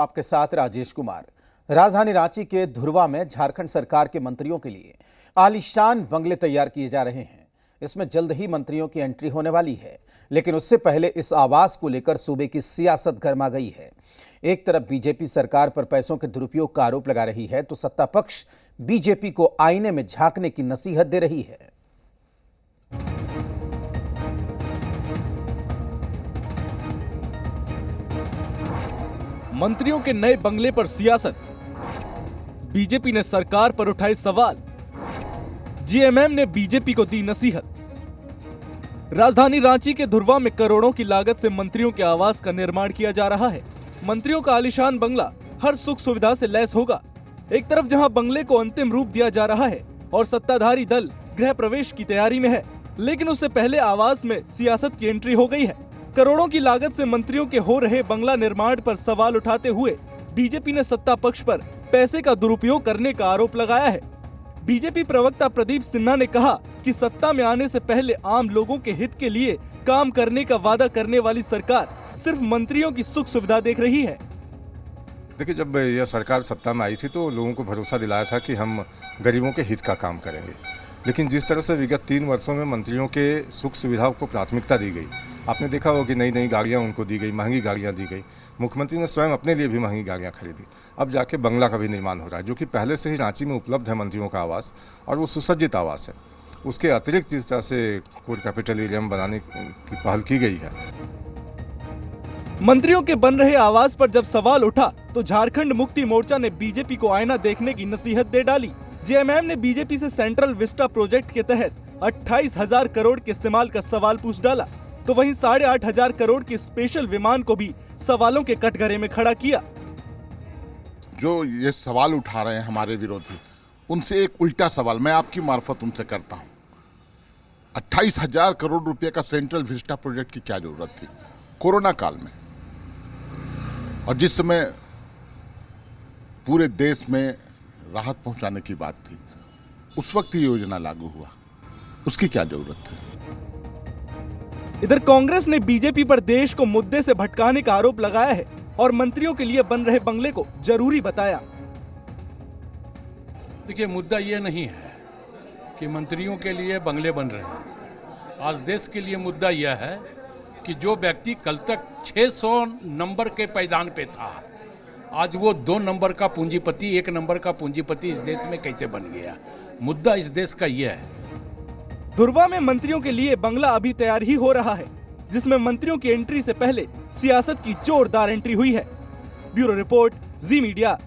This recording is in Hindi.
आपके साथ राजेश कुमार। राजधानी रांची के धुरवा में झारखंड सरकार के मंत्रियों के लिए आलीशान बंगले तैयार किए जा रहे हैं। इसमें जल्द ही मंत्रियों की एंट्री होने वाली है, लेकिन उससे पहले इस आवास को लेकर सूबे की सियासत गर्मा गई है। एक तरफ बीजेपी सरकार पर पैसों के दुरुपयोग का आरोप लगा रही है, तो सत्ता पक्ष बीजेपी को आईने में झांकने की नसीहत दे रही है। मंत्रियों के नए बंगले पर सियासत, बीजेपी ने सरकार पर उठाए सवाल, जीएमएम ने बीजेपी को दी नसीहत। राजधानी रांची के धुरवा में करोड़ों की लागत से मंत्रियों के आवास का निर्माण किया जा रहा है। मंत्रियों का आलीशान बंगला हर सुख सुविधा से लैस होगा। एक तरफ जहां बंगले को अंतिम रूप दिया जा रहा है और सत्ताधारी दल गृह प्रवेश की तैयारी में है, लेकिन उससे पहले आवास में सियासत की एंट्री हो गई है। करोड़ों की लागत से मंत्रियों के हो रहे बंगला निर्माण पर सवाल उठाते हुए बीजेपी ने सत्ता पक्ष पर पैसे का दुरुपयोग करने का आरोप लगाया है। बीजेपी प्रवक्ता प्रदीप सिन्हा ने कहा कि सत्ता में आने से पहले आम लोगों के हित के लिए काम करने का वादा करने वाली सरकार सिर्फ मंत्रियों की सुख सुविधा देख रही है। देखिए, जब यह सरकार सत्ता में आई थी तो लोगों को भरोसा दिलाया था कि हम गरीबों के हित का काम करेंगे, लेकिन जिस तरह से विगत 3 वर्षों में मंत्रियों के सुख सुविधाओं को प्राथमिकता दी गई, आपने देखा होगा कि नई नई गाड़ियां उनको दी गई, महंगी गाड़ियां दी गई। मुख्यमंत्री ने स्वयं अपने लिए भी महंगी गाड़ियां खरीदी। अब जाके बंगला का भी निर्माण हो रहा है, जो कि पहले से ही रांची में उपलब्ध है मंत्रियों का आवास, और वो सुसज्जित आवास है। उसके अतिरिक्त जिस तरह से कोर कैपिटल एरिया में बनाने की पहल की गई है। मंत्रियों के बन रहे आवास पर जब सवाल उठा तो झारखंड मुक्ति मोर्चा ने बीजेपी को आईना देखने की नसीहत दे डाली। जेएमएम ने बीजेपी से सेंट्रल विस्टा प्रोजेक्ट के तहत 28,000 करोड़ के इस्तेमाल का सवाल पूछ डाला, तो वहीं 8,500 करोड़ के स्पेशल विमान को भी सवालों के कटघरे में खड़ा किया। जो ये सवाल उठा रहे हैं हमारे विरोधी, उनसे एक उल्टा सवाल मैं आपकी मार्फत उनसे करता हूं। 28,000 करोड़ रुपए का सेंट्रल विस्टा प्रोजेक्ट की क्या जरूरत थी कोरोना काल में, और जिस समय पूरे देश में राहत पहुंचाने की बात थी, उस वक्त ही योजना लागू हुआ, उसकी क्या जरूरत थी। इधर कांग्रेस ने बीजेपी पर देश को मुद्दे से भटकाने का आरोप लगाया है और मंत्रियों के लिए बन रहे बंगले को जरूरी बताया। देखिए, मुद्दा ये नहीं है कि मंत्रियों के लिए बंगले बन रहे हैं। आज देश के लिए मुद्दा यह है कि जो व्यक्ति कल तक 600 नंबर के पायदान पे था, आज वो 2 नंबर का पूंजीपति, 1 नंबर का पूंजीपति इस देश में कैसे बन गया। मुद्दा इस देश का यह है। धुरवा में मंत्रियों के लिए बंगला अभी तैयार ही हो रहा है, जिसमें मंत्रियों की एंट्री से पहले सियासत की जोरदार एंट्री हुई है। ब्यूरो रिपोर्ट, जी मीडिया।